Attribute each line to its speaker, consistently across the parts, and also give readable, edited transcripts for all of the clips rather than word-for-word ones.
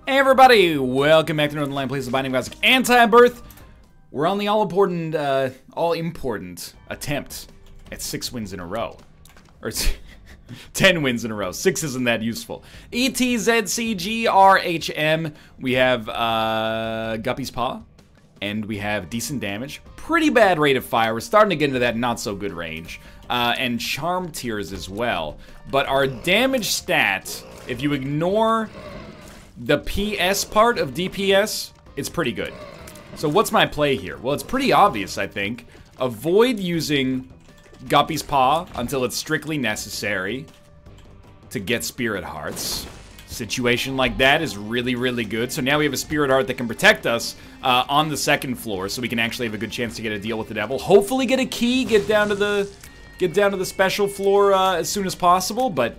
Speaker 1: Hey everybody, welcome back to Northernlion Plays the Binding of Isaac Antibirth. We're on the all-important attempt at 6 wins in a row. Or 10 wins in a row. 6 isn't that useful. ETZCGRHM. We have Guppy's Paw. And we have decent damage. Pretty bad rate of fire. We're starting to get into that not-so-good range. And charm tiers as well. But our damage stat, if you ignore the PS part of DPS, it's pretty good. So what's my play here? Well, it's pretty obvious, I think. Avoid using Guppy's Paw until it's strictly necessary to get Spirit Hearts. Situation like that is really, really good. So now we have a Spirit Heart that can protect us on the second floor, so we can actually have a good chance to get a deal with the devil. Hopefully get a key, get down to the special floor as soon as possible, but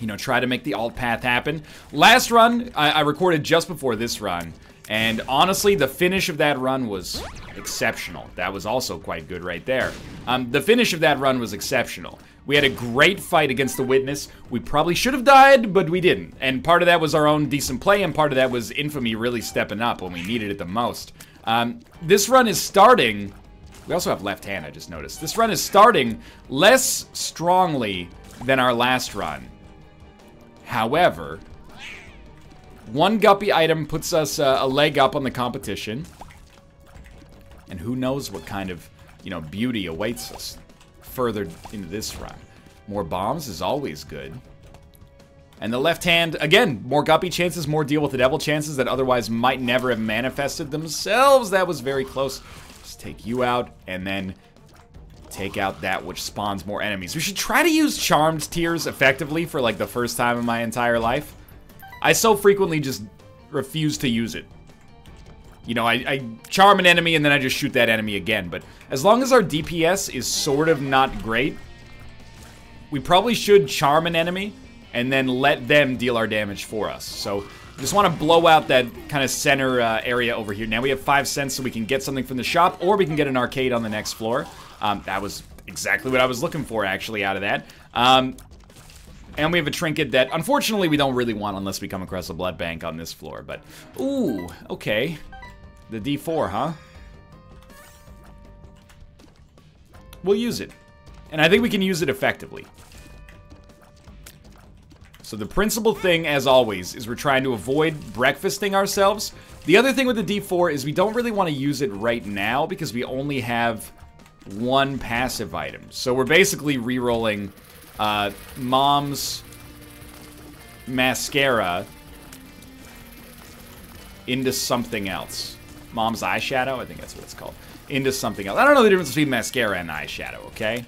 Speaker 1: you know, try to make the alt path happen. Last run, I recorded just before this run, and honestly, the finish of that run was exceptional. That was also quite good right there. The finish of that run was exceptional. We had a great fight against the Witness. We probably should have died, but we didn't. And part of that was our own decent play, and part of that was Infamy really stepping up when we needed it the most. This run is starting... We also have left hand, I just noticed. This run is starting less strongly than our last run. However, one Guppy item puts us a leg up on the competition. And who knows what kind of, you know, beauty awaits us further into this run. More bombs is always good. And the left hand, again, more Guppy chances, more deal with the devil chances that otherwise might never have manifested themselves. That was very close. Just take you out and then take out that which spawns more enemies. We should try to use charmed tiers effectively for like the first time in my entire life. I so frequently just refuse to use it. You know, I charm an enemy and then I just shoot that enemy again. But as long as our DPS is sort of not great, we probably should charm an enemy and then let them deal our damage for us. So just want to blow out that kind of center area over here. Now we have 5 cents so we can get something from the shop, or we can get an arcade on the next floor. That was exactly what I was looking for, actually, out of that. And we have a trinket that, unfortunately, we don't really want unless we come across a blood bank on this floor. But, ooh, okay. The D4, huh? We'll use it. And I think we can use it effectively. So the principal thing, as always, is we're trying to avoid breakfasting ourselves. The other thing with the D4 is we don't really want to use it right now because we only have one passive item. So we're basically re-rolling Mom's Mascara into something else. Mom's Eyeshadow? I think that's what it's called. Into something else. I don't know the difference between mascara and eyeshadow, okay?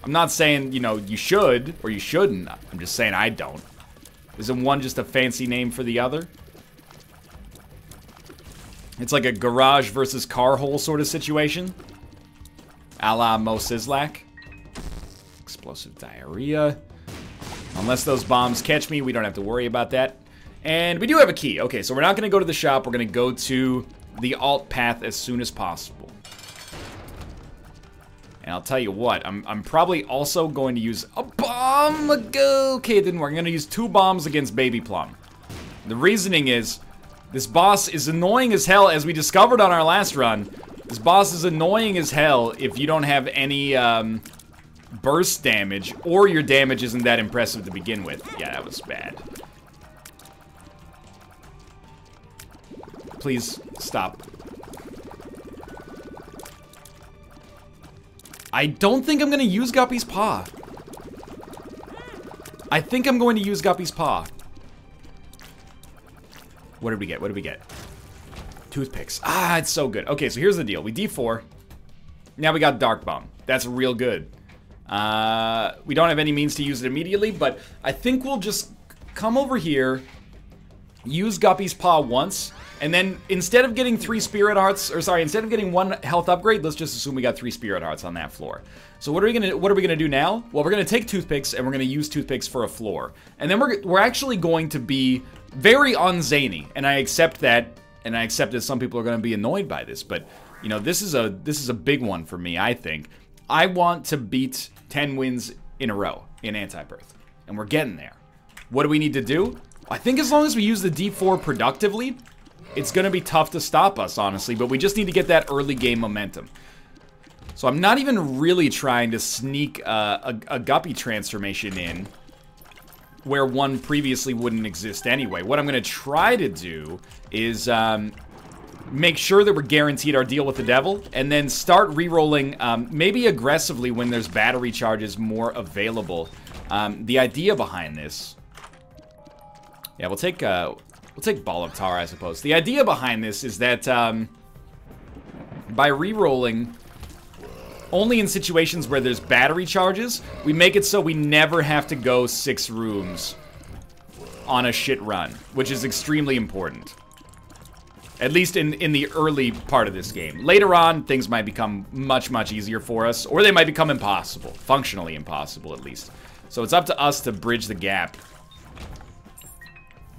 Speaker 1: I'm not saying, you know, you should or you shouldn't. I'm just saying I don't. Isn't one just a fancy name for the other? It's like a garage versus car hole sort of situation. A la Mo Sislak. Explosive diarrhea. Unless those bombs catch me, we don't have to worry about that. And we do have a key. Okay, so we're not going to go to the shop. We're going to go to the alt path as soon as possible. And I'll tell you what, I'm probably also going to use a bomb. Okay, it didn't work. I'm going to use 2 bombs against Baby Plum. The reasoning is, this boss is annoying as hell, as we discovered on our last run. This boss is annoying as hell if you don't have any burst damage, or your damage isn't that impressive to begin with. Yeah, that was bad. Please, stop. I don't think I'm going to use Guppy's Paw. I think I'm going to use Guppy's Paw. What did we get? What did we get? Toothpicks. Ah, it's so good. Okay, so here's the deal. We D4. Now we got Dark Bomb. That's real good. We don't have any means to use it immediately, but I think we'll just come over here, use Guppy's Paw once, and then instead of getting 3 Spirit Hearts, or sorry, instead of getting 1 health upgrade, let's just assume we got 3 Spirit Hearts on that floor. So what are we gonna do now? Well, we're gonna take toothpicks and we're gonna use toothpicks for a floor, and then we're actually going to be very unzany, and I accept that, and I accept that some people are gonna be annoyed by this, but you know, this is a big one for me. I think I want to beat 10 wins in a row in Antibirth, and we're getting there. What do we need to do? I think as long as we use the D4 productively, it's going to be tough to stop us, honestly. But we just need to get that early game momentum. So I'm not even really trying to sneak a Guppy transformation in where one previously wouldn't exist anyway. What I'm going to try to do is make sure that we're guaranteed our deal with the devil, and then start re-rolling maybe aggressively when there's battery charges more available. The idea behind this... Yeah, we'll take Ball of Tar, I suppose. The idea behind this is that by re-rolling... only in situations where there's battery charges, we make it so we never have to go 6 rooms on a shit run, which is extremely important. At least in the early part of this game. Later on, things might become much, much easier for us, or they might become impossible. Functionally impossible, at least. So it's up to us to bridge the gap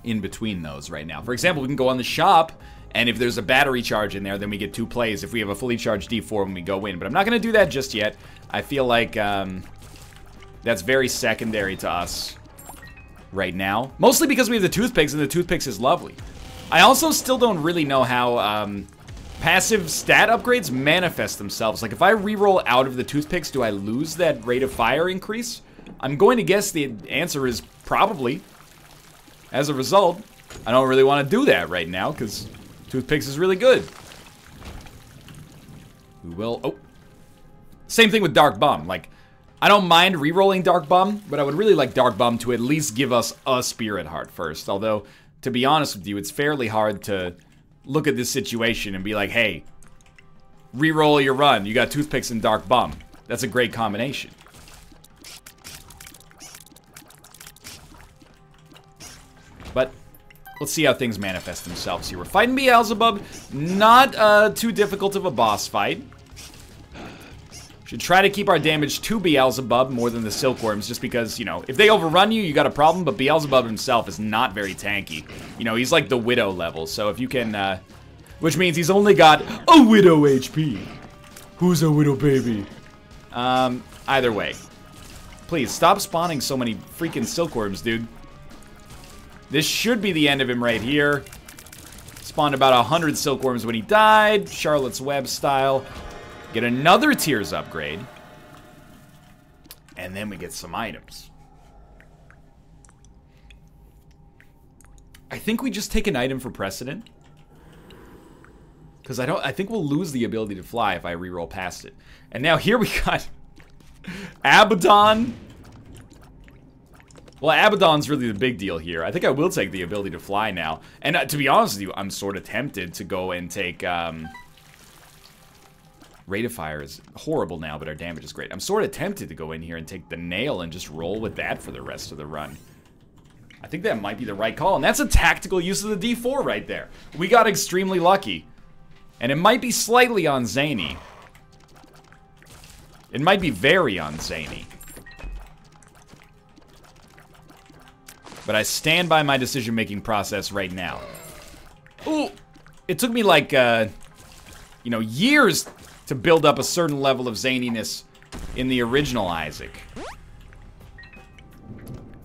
Speaker 1: in between those right now. For example, we can go on the shop, and if there's a battery charge in there, then we get 2 plays if we have a fully charged D4 when we go in. But I'm not going to do that just yet. I feel like that's very secondary to us right now. Mostly because we have the toothpicks, and the toothpicks is lovely. I also still don't really know how passive stat upgrades manifest themselves. Like, if I reroll out of the toothpicks, do I lose that rate of fire increase? I'm going to guess the answer is probably. As a result, I don't really want to do that right now, because... toothpicks is really good. We will... oh. Same thing with Dark Bum. Like, I don't mind re-rolling Dark Bum, but I would really like Dark Bum to at least give us a Spirit Heart first. Although, to be honest with you, it's fairly hard to look at this situation and be like, hey, re-roll your run. You got toothpicks and Dark Bum. That's a great combination. But... let's see how things manifest themselves here. We're fighting Beelzebub. Not too difficult of a boss fight. Should try to keep our damage to Beelzebub more than the Silkworms, just because, you know, if they overrun you, you got a problem, but Beelzebub himself is not very tanky. You know, he's like the Widow level, so if you can, which means he's only got a Widow HP. Who's a Widow baby? Either way. Please, stop spawning so many freaking Silkworms, dude. This should be the end of him right here. Spawned about 100 Silkworms when he died. Charlotte's Web style. Get another Tears upgrade. And then we get some items. I think we just take an item for precedent. Because I think we'll lose the ability to fly if I reroll past it. And now here we got Abaddon. Well, Abaddon's really the big deal here. I think I will take the ability to fly now. And to be honest with you, I'm sort of tempted to go and take... Rate of Fire is horrible now, but our damage is great. I'm sort of tempted to go in here and take the Nail and just roll with that for the rest of the run. I think that might be the right call. And that's a tactical use of the D4 right there. We got extremely lucky. And it might be slightly on zany. It might be very on zany. But I stand by my decision-making process right now. Ooh! It took me like, you know, years to build up a certain level of zaniness in the original Isaac.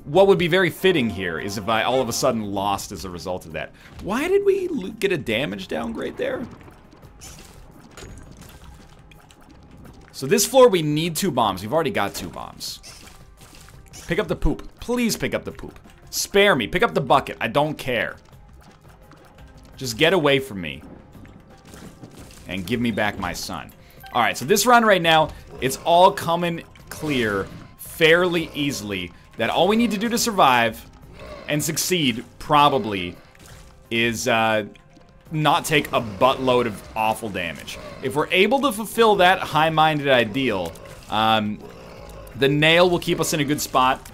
Speaker 1: What would be very fitting here is if I all of a sudden lost as a result of that. Why did we get a damage downgrade there? So this floor we need 2 bombs. We've already got 2 bombs. Pick up the poop. Please pick up the poop. Spare me. Pick up the bucket. I don't care. Just get away from me. And give me back my son. Alright, so this run right now, it's all coming clear fairly easily that all we need to do to survive and succeed, probably, is not take a buttload of awful damage. If we're able to fulfill that high-minded ideal, the Nail will keep us in a good spot.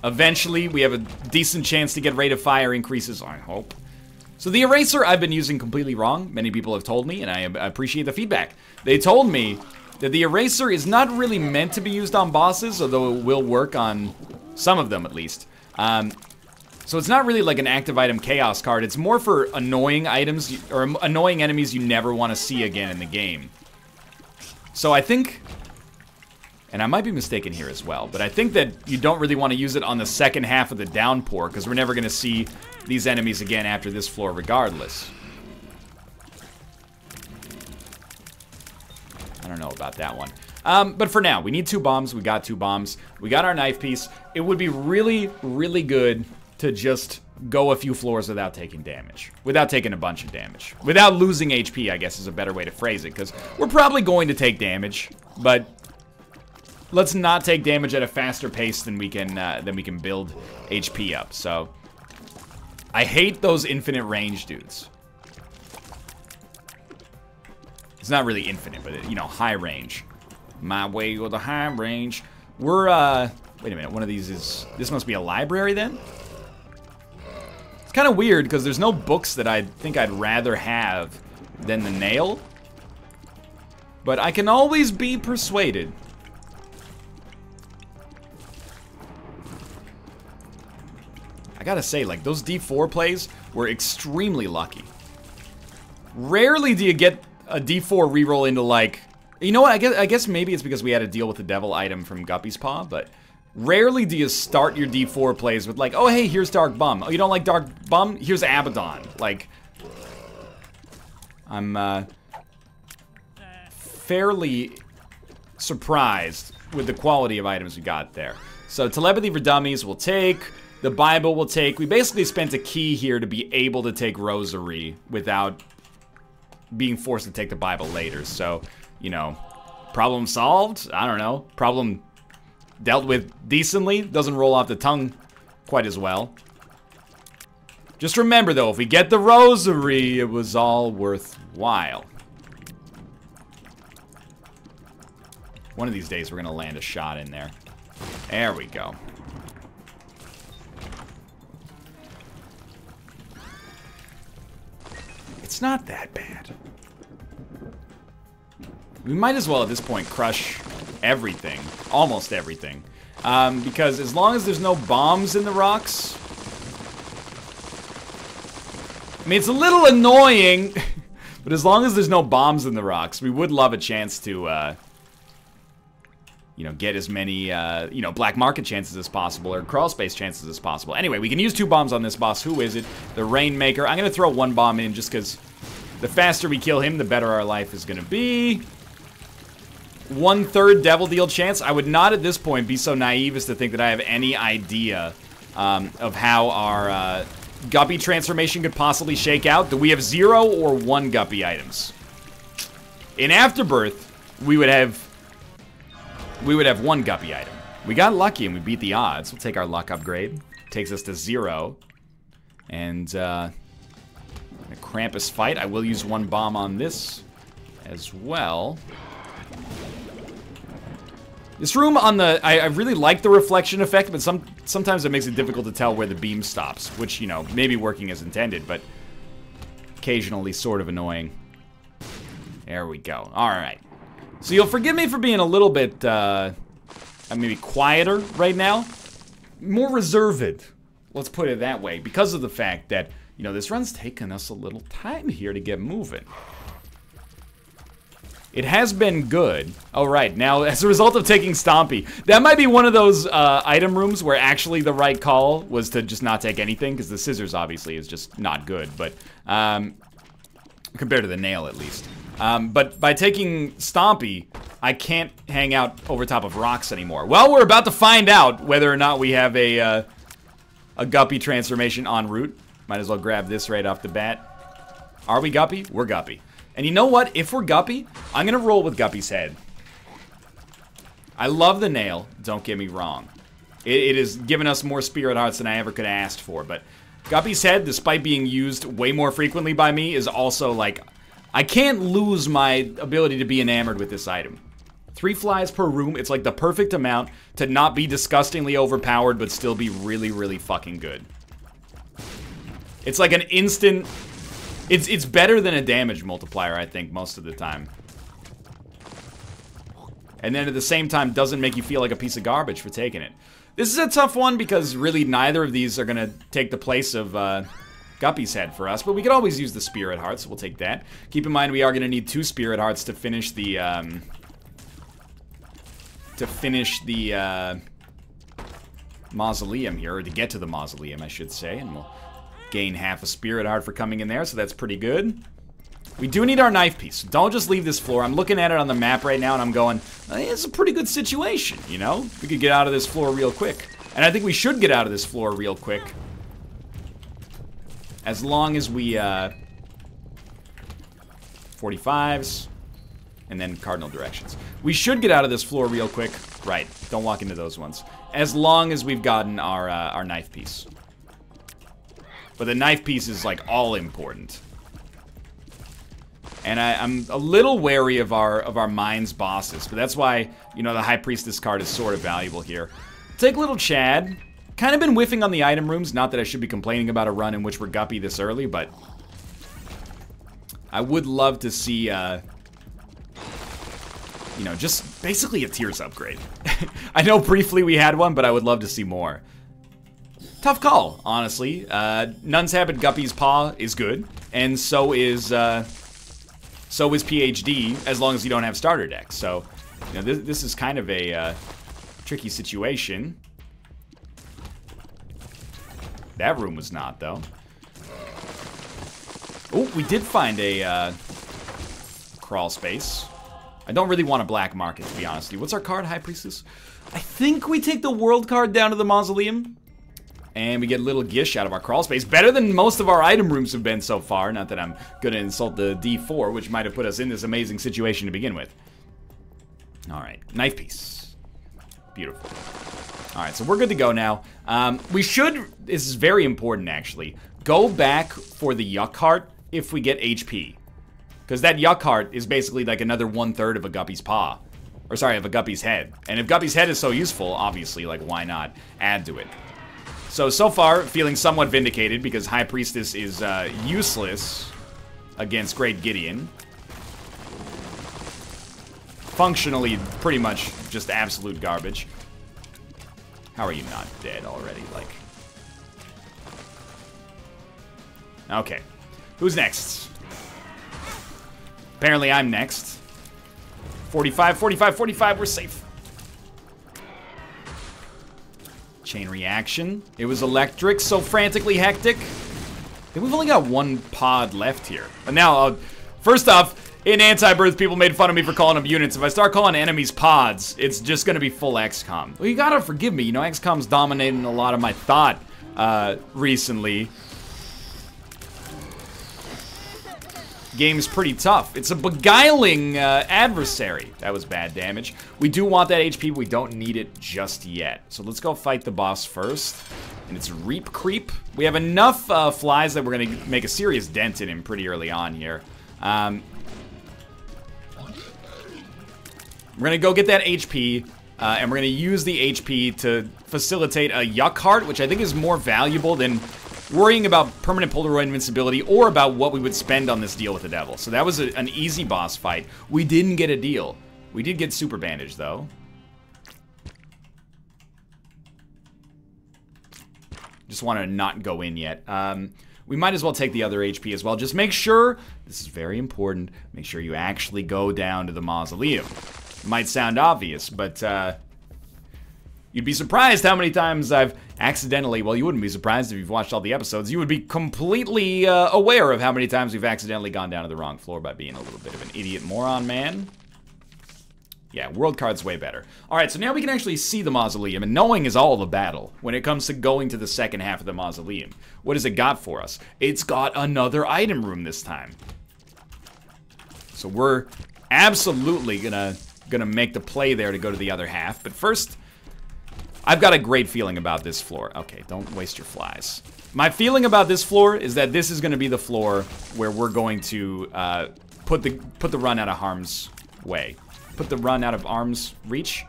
Speaker 1: Eventually, we have a decent chance to get rate of fire increases, I hope. So the Eraser I've been using completely wrong. Many people have told me, and I appreciate the feedback. They told me that the Eraser is not really meant to be used on bosses, although it will work on some of them at least. So it's not really like an active item chaos card. It's more for annoying items, or annoying enemies you never want to see again in the game. So I think And I might be mistaken here as well, but I think that you don't really want to use it on the second half of the downpour, because we're never going to see these enemies again after this floor regardless. I don't know about that one. But for now, we need 2 bombs. We got 2 bombs. We got our knife piece. It would be really, really good to just go a few floors without taking damage. Without taking a bunch of damage. Without losing HP, I guess is a better way to phrase it, because we're probably going to take damage, but let's not take damage at a faster pace than we can build HP up. So I hate those infinite range dudes. It's not really infinite, but you know, high range. My way or the high range. We're wait a minute, one of these is, this must be a library then? It's kind of weird because there's no books that I think I'd rather have than the nail. But I can always be persuaded. I gotta say, like, those D4 plays were extremely lucky. Rarely do you get a D4 reroll into, like... You know what, I guess maybe it's because we had to deal with the devil item from Guppy's Paw, but rarely do you start your D4 plays with, like, oh, hey, here's Dark Bum. Oh, you don't like Dark Bum? Here's Abaddon. Like, I'm fairly surprised with the quality of items we got there. So, Telepathy for Dummies we'll take. The Bible we'll take. We basically spent a key here to be able to take Rosary without being forced to take the Bible later. So, you know, problem solved? I don't know. Problem dealt with decently. Doesn't roll off the tongue quite as well. Just remember, though, if we get the Rosary, it was all worthwhile. One of these days, we're going to land a shot in there. There we go. It's not that bad. We might as well at this point crush everything. Almost everything. Because as long as there's no bombs in the rocks... I mean, it's a little annoying, but as long as there's no bombs in the rocks, we would love a chance to, you know, get as many, you know, black market chances as possible, or crawl space chances as possible. Anyway, we can use 2 bombs on this boss. Who is it? The Rainmaker. I'm going to throw 1 bomb in just because the faster we kill him, the better our life is going to be. 1/3 Devil Deal chance. I would not at this point be so naive as to think that I have any idea of how our Guppy transformation could possibly shake out. Do we have 0 or 1 Guppy items? In Afterbirth, we would have 1 Guppy item. We got lucky and we beat the odds. We'll take our luck upgrade. Takes us to 0. And a Krampus fight. I will use 1 bomb on this as well. This room on the... I really like the reflection effect, but sometimes it makes it difficult to tell where the beam stops, which, you know, may be working as intended, but occasionally sort of annoying. There we go. Alright. So you'll forgive me for being a little bit, maybe quieter right now. More reserved. Let's put it that way. Because of the fact that, you know, this run's taken us a little time here to get moving. It has been good. Oh, right. Now, as a result of taking Stompy, that might be one of those item rooms where actually the right call was to just not take anything, because the scissors, obviously, is just not good, but compared to the nail, at least. But by taking Stompy, I can't hang out over top of rocks anymore. Well, we're about to find out whether or not we have a Guppy transformation en route. Might as well grab this right off the bat. Are we Guppy? We're Guppy. And you know what? If we're Guppy, I'm going to roll with Guppy's head. I love the nail, don't get me wrong. It has given us more spirit hearts than I ever could have asked for, but Guppy's head, despite being used way more frequently by me, is also like... I can't lose my ability to be enamored with this item. 3 flies per room, it's like the perfect amount to not be disgustingly overpowered, but still be really, really fucking good. It's like an instant... It's better than a damage multiplier, I think, most of the time. And then at the same time, doesn't make you feel like a piece of garbage for taking it. This is a tough one because really neither of these are going to take the place of Guppy's head for us. But we could always use the Spirit Hearts, so we'll take that. Keep in mind we are going to need 2 Spirit Hearts to finish the to finish the mausoleum here, or to get to the mausoleum, I should say, and we'll gain half a spirit heart for coming in there, so that's pretty good. We do need our knife piece. Don't just leave this floor. I'm looking at it on the map right now, and I'm going, it's a pretty good situation, you know? We could get out of this floor real quick. And I think we should get out of this floor real quick. As long as we, 45s, and then cardinal directions. We should get out of this floor real quick. Right, don't walk into those ones. As long as we've gotten our knife piece. But the knife piece is, like, all important. And I'm a little wary of our Mind's bosses, but that's why, you know, the High Priestess card is sort of valuable here. Take little Chad. Kind of been whiffing on the item rooms. Not that I should be complaining about a run in which we're Guppy this early, but I would love to see, you know, just basically a Tears upgrade. I know briefly we had one, but I would love to see more. Tough call, honestly. Nun's Habit Guppy's Paw is good, and so is PhD, as long as you don't have starter decks. So, you know, this is kind of a tricky situation. That room was not, though. Oh, we did find a crawl space. I don't really want a black market, to be honest with you. What's our card, High Priestess? I think we take the world card down to the mausoleum. And we get a little gish out of our crawl space. Better than most of our item rooms have been so far. Not that I'm going to insult the D4, which might have put us in this amazing situation to begin with. Alright, knife piece. Beautiful. Alright, so we're good to go now. We should, this is very important actually, go back for the Yuck Heart if we get HP. Because that Yuck Heart is basically like another 1/3 of a Guppy's Paw. Or sorry, of a Guppy's Head. And if Guppy's Head is so useful, obviously, like, why not add to it? So far, feeling somewhat vindicated because High Priestess is useless against Great Gideon. Functionally, pretty much just absolute garbage. How are you not dead already? Like, okay. Who's next? Apparently I'm next. 45, 45, 45, we're safe. Chain reaction. It was electric, so frantically hectic. I think we've only got one pod left here. And now, first off, in Antibirth, people made fun of me for calling them units. If I start calling enemies pods, it's just gonna be full XCOM. Well, you gotta forgive me. You know, XCOM's dominating a lot of my thought recently. Game's pretty tough. It's a beguiling adversary. That was bad damage. We do want that HP, but we don't need it just yet. So let's go fight the boss first. And it's Reap Creep. We have enough flies that we're going to make a serious dent in him pretty early on here. We're going to go get that HP, and we're going to use the HP to facilitate a Yuck Heart, which I think is more valuable than worrying about permanent Polaroid invincibility or about what we would spend on this deal with the devil. So that was an easy boss fight. We didn't get a deal. We did get Super Bandage, though. Just want to not go in yet. We might as well take the other HP as well. Just make sure, this is very important, make sure you actually go down to the mausoleum. It might sound obvious, but you'd be surprised how many times I've accidentally, well, you wouldn't be surprised if you've watched all the episodes. You would be completely aware of how many times we've accidentally gone down to the wrong floor by being a little bit of an idiot moron, man. Yeah, world card's way better. Alright, so now we can actually see the mausoleum, and knowing is all the battle when it comes to going to the second half of the mausoleum. What has it got for us? It's got another item room this time. So we're absolutely gonna make the play there to go to the other half, but first, I've got a great feeling about this floor. Okay, don't waste your flies. My feeling about this floor is that this is going to be the floor where we're going to put the run out of harm's way. Put the run out of arm's reach.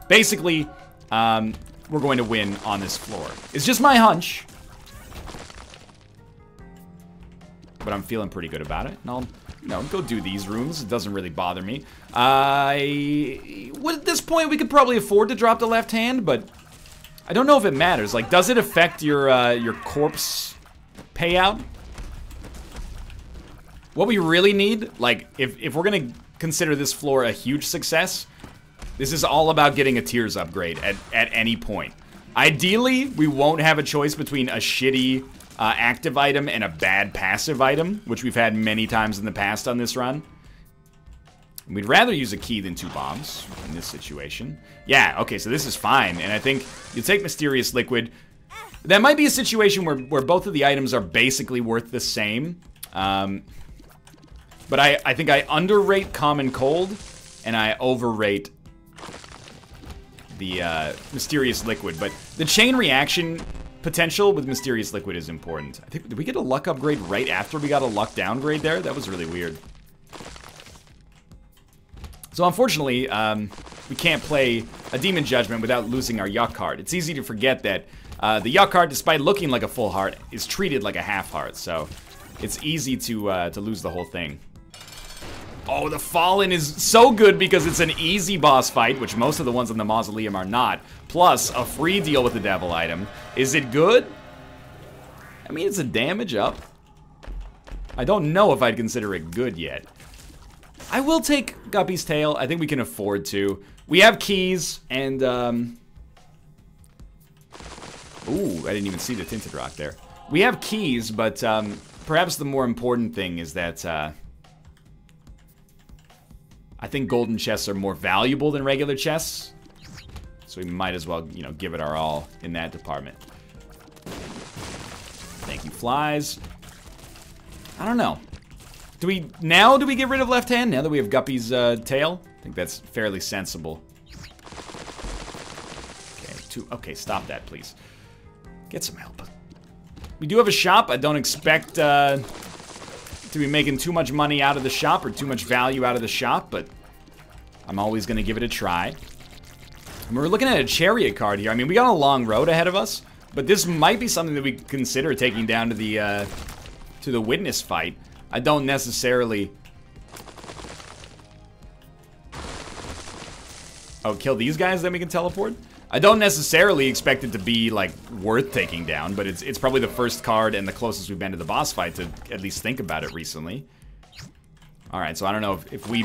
Speaker 1: Basically, we're going to win on this floor. It's just my hunch. But I'm feeling pretty good about it. And I'll, you know, go do these rooms. It doesn't really bother me. At this point, we could probably afford to drop the left hand, but I don't know if it matters. Like, does it affect your corpse payout? What we really need, like, if we're gonna consider this floor a huge success, This is all about getting a Tears upgrade at any point. Ideally, we won't have a choice between a shitty active item and a bad passive item, which we've had many times in the past on this run. We'd rather use a key than 2 bombs in this situation. Yeah, okay, so this is fine. And I think you take Mysterious Liquid. That might be a situation where both of the items are basically worth the same. But I think I underrate Common Cold, and I overrate the Mysterious Liquid. But the chain reaction potential with Mysterious Liquid is important. I think, did we get a luck upgrade right after we got a luck downgrade there? That was really weird. So unfortunately, we can't play a Demon Judgment without losing our Yuck card. It's easy to forget that the Yuck card, despite looking like a full heart, is treated like a half heart. So it's easy to lose the whole thing. Oh, the Fallen is so good because it's an easy boss fight, which most of the ones in the Mausoleum are not. Plus, a free deal with the Devil item. Is it good? I mean, it's a damage up. I don't know if I'd consider it good yet. I will take Guppy's Tail. I think we can afford to. We have keys, and, ooh, I didn't even see the Tinted Rock there. We have keys, but, perhaps the more important thing is that, I think golden chests are more valuable than regular chests. So we might as well, you know, give it our all in that department. Thank you, flies. I don't know. Do we get rid of left hand now that we have Guppy's tail? I think that's fairly sensible. Okay, stop that, please. Get some help. We do have a shop. I don't expect to be making too much money out of the shop or too much value out of the shop, but I'm always going to give it a try. And we're looking at a Chariot card here. I mean, we got a long road ahead of us, but this might be something that we consider taking down to the Witness fight. I don't necessarily... Oh, kill these guys, then we can teleport? I don't necessarily expect it to be, like, worth taking down, but it's probably the first card and the closest we've been to the boss fight to at least think about it recently. Alright, so I don't know if we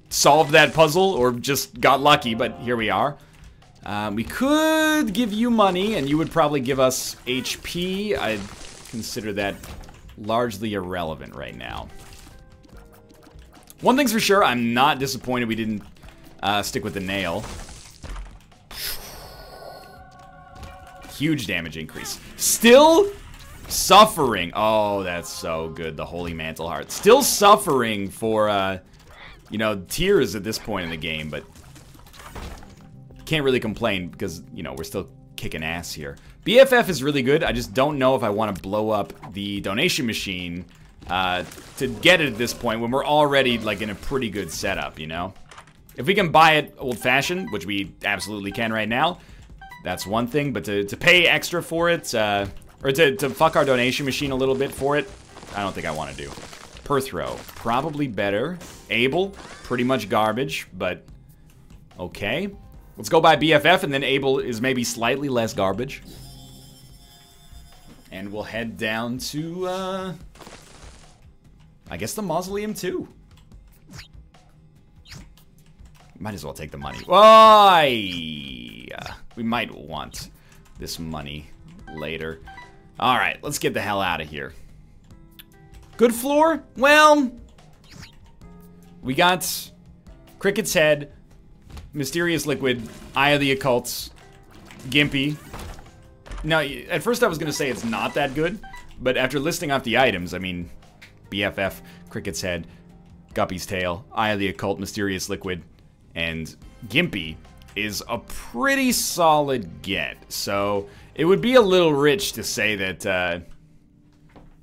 Speaker 1: solved that puzzle or just got lucky, but here we are. We could give you money, and you would probably give us HP. I'd consider that largely irrelevant right now. One thing's for sure, I'm not disappointed we didn't stick with the nail. Huge damage increase. Still suffering. Oh, that's so good. The Holy Mantle Heart. Still suffering for, you know, tears at this point in the game, but can't really complain because, you know, we're still kicking ass here. BFF is really good. I just don't know if I want to blow up the donation machine to get it at this point when we're already, like, in a pretty good setup, you know? If we can buy it old-fashioned, which we absolutely can right now, that's one thing, but to pay extra for it, or to fuck our donation machine a little bit for it, I don't think I want to do. Perthrow, probably better. Abel, pretty much garbage, but okay. Let's go by BFF, and then Abel is maybe slightly less garbage. And we'll head down to, I guess the Mausoleum too. Might as well take the money. Why? We might want this money later. Alright, let's get the hell out of here. Good floor? Well, we got Cricket's Head, Mysterious Liquid, Eye of the Occults, Gimpy. Now, at first I was going to say it's not that good, but after listing off the items, I mean, BFF, Cricket's Head, Guppy's Tail, Eye of the Occult, Mysterious Liquid, and Gimpy is a pretty solid get. So it would be a little rich to say that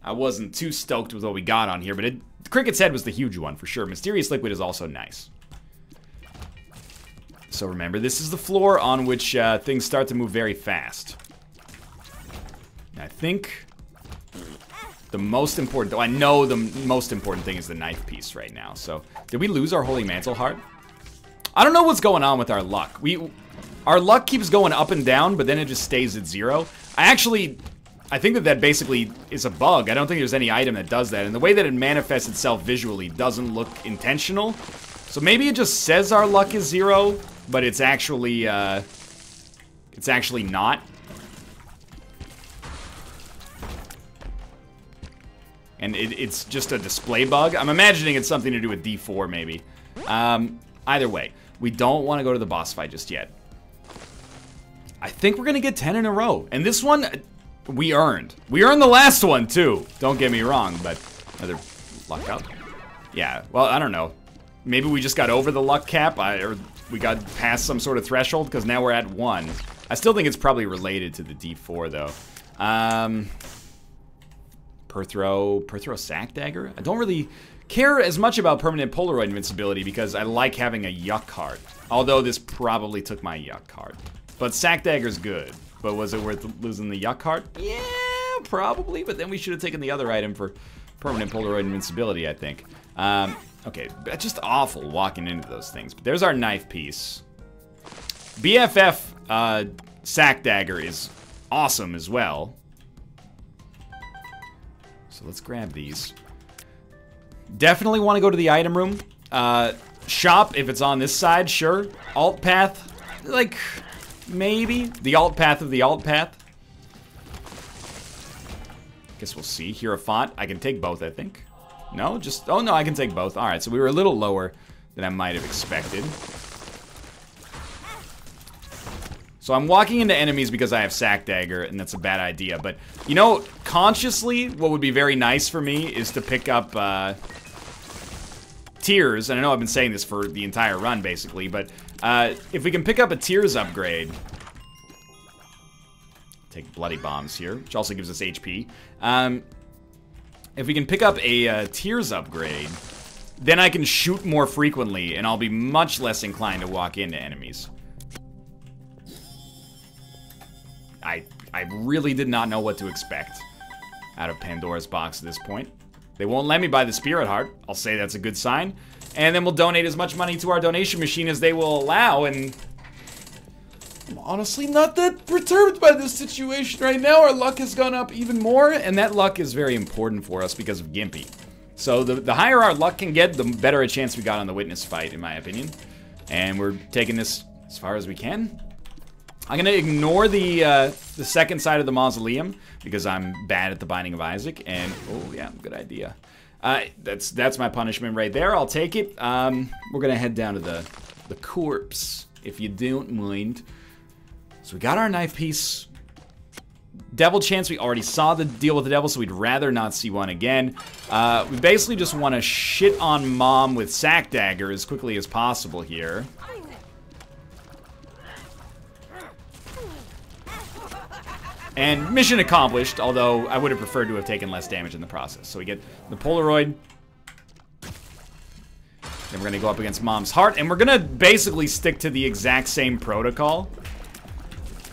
Speaker 1: I wasn't too stoked with what we got on here, but Cricket's Head was the huge one for sure. Mysterious Liquid is also nice. So remember, this is the floor on which things start to move very fast. I think the most important, though I know the most important thing is the knife piece right now. So did we lose our Holy Mantle Heart? I don't know what's going on with our luck. Our luck keeps going up and down, but then it just stays at 0. I think that basically is a bug. I don't think there's any item that does that. And the way that it manifests itself visually doesn't look intentional. So maybe it just says our luck is 0, but it's actually not. And it's just a display bug. I'm imagining it's something to do with D4, maybe. Either way, we don't want to go to the boss fight just yet. I think we're going to get 10 in a row. And this one, we earned. We earned the last one, too. Don't get me wrong, but another luck up. Yeah, well, I don't know. Maybe we just got over the luck cap, or we got past some sort of threshold, because now we're at 1. I still think it's probably related to the D4, though. Per throw sack dagger? I don't really care as much about permanent Polaroid invincibility because I like having a yuck card. Although this probably took my yuck card. But sack dagger's good. But was it worth losing the yuck card? Yeah, probably. But then we should have taken the other item for permanent Polaroid invincibility, I think. Okay, just awful walking into those things. But there's our knife piece. BFF sack dagger is awesome as well. So let's grab these. Definitely want to go to the item room. Shop, if it's on this side, sure. Alt path, like, maybe. The alt path of the alt path. Guess we'll see. Hierophant, I can take both, I think. No, just, oh no, I can take both. All right, so we were a little lower than I might have expected. So I'm walking into enemies because I have sack dagger, and that's a bad idea. But, you know, consciously, what would be very nice for me is to pick up tiers. And I know I've been saying this for the entire run, basically. But if we can pick up a tiers upgrade. Take bloody bombs here, which also gives us HP. If we can pick up a tiers upgrade, then I can shoot more frequently, and I'll be much less inclined to walk into enemies. I really did not know what to expect out of Pandora's box at this point. They won't let me buy the Spirit Heart. I'll say that's a good sign. And then we'll donate as much money to our donation machine as they will allow, and I'm honestly not that perturbed by this situation right now. Our luck has gone up even more, and that luck is very important for us because of Gimpy. So the higher our luck can get, the better a chance we got on the witness fight, in my opinion. And we're taking this as far as we can. I'm gonna ignore the second side of the mausoleum because I'm bad at the Binding of Isaac, and oh yeah, good idea. That's my punishment right there. I'll take it. We're gonna head down to the corpse, if you don't mind. So we got our knife piece. Devil chance, we already saw the deal with the devil, so we'd rather not see one again. We basically just want to shit on Mom with sack dagger as quickly as possible here. And mission accomplished, although I would have preferred to have taken less damage in the process. So we get the Polaroid. Then we're going to go up against Mom's heart, and we're going to basically stick to the exact same protocol.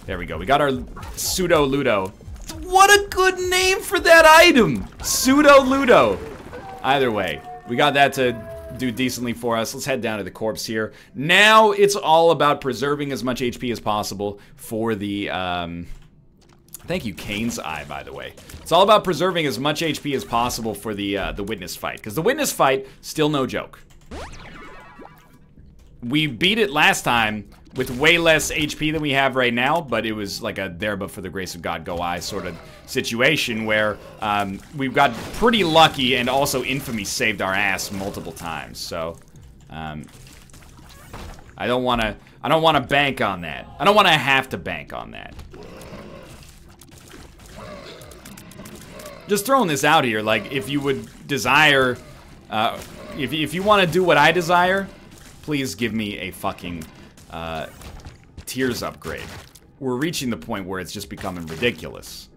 Speaker 1: There we go. We got our Pseudo-Ludo. What a good name for that item! Pseudo-Ludo. Either way, we got that to do decently for us. Let's head down to the corpse here. Now it's all about preserving as much HP as possible for the... Thank you, Kane's Eye, by the way. It's all about preserving as much HP as possible for the witness fight. Because the witness fight, still no joke. We beat it last time with way less HP than we have right now, but it was like a there but for the grace of God go I sort of situation where we got pretty lucky and also infamy saved our ass multiple times. So I don't want to bank on that. I don't want to have to bank on that. Just throwing this out here, like, if you would desire, if you want to do what I desire, please give me a fucking tiers upgrade. We're reaching the point where it's just becoming ridiculous.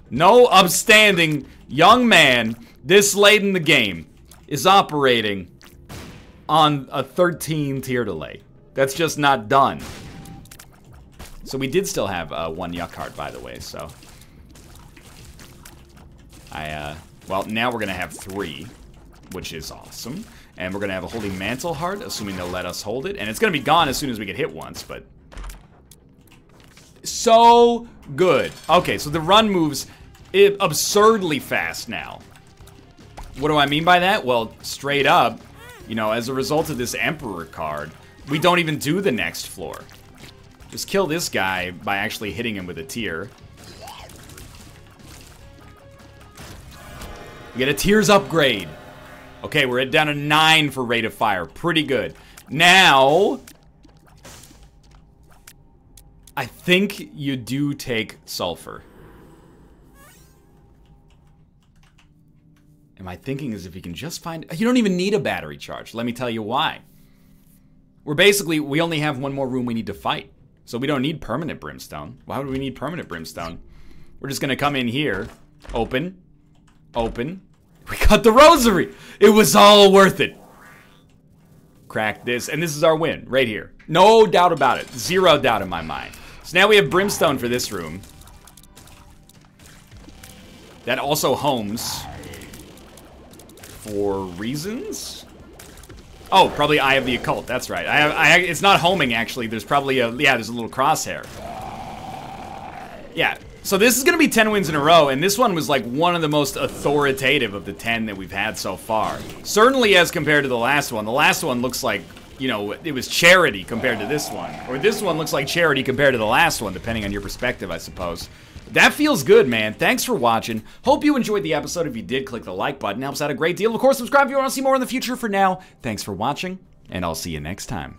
Speaker 1: No upstanding young man this late in the game is operating on a 13 tier delay. That's just not done. So we did still have one yuck heart, by the way, so... well, now we're gonna have 3, which is awesome. And we're gonna have a Holy Mantle heart, assuming they'll let us hold it. And it's gonna be gone as soon as we get hit once, but... So good. Okay, so the run moves absurdly fast now. What do I mean by that? Well, straight up, You know, as a result of this Emperor card, we don't even do the next floor. Just kill this guy by actually hitting him with a tier. We get a tiers upgrade. Okay, we're down to 9 for rate of fire. Pretty good. Now, I think you do take sulfur. And my thinking is if you can just find... You don't even need a battery charge. Let me tell you why. We only have one more room we need to fight. So we don't need permanent brimstone. Why would we need permanent brimstone? We're just gonna come in here. Open. Open. We got the rosary! It was all worth it. Crack this, and this is our win, right here. No doubt about it. Zero doubt in my mind. So now we have brimstone for this room. That also homes. For reasons? Oh, probably Eye of the Occult. That's right. It's not homing, actually. There's probably a... Yeah, there's a little crosshair. Yeah. So this is going to be 10 wins in a row, and this one was like one of the most authoritative of the 10 that we've had so far. Certainly as compared to the last one. The last one looks like, you know, it was charity compared to this one. Or this one looks like charity compared to the last one, depending on your perspective, I suppose. That feels good, man. Thanks for watching. Hope you enjoyed the episode. If you did, click the like button. Helps out a great deal. Of course, subscribe if you want to see more in the future. For now, thanks for watching, and I'll see you next time.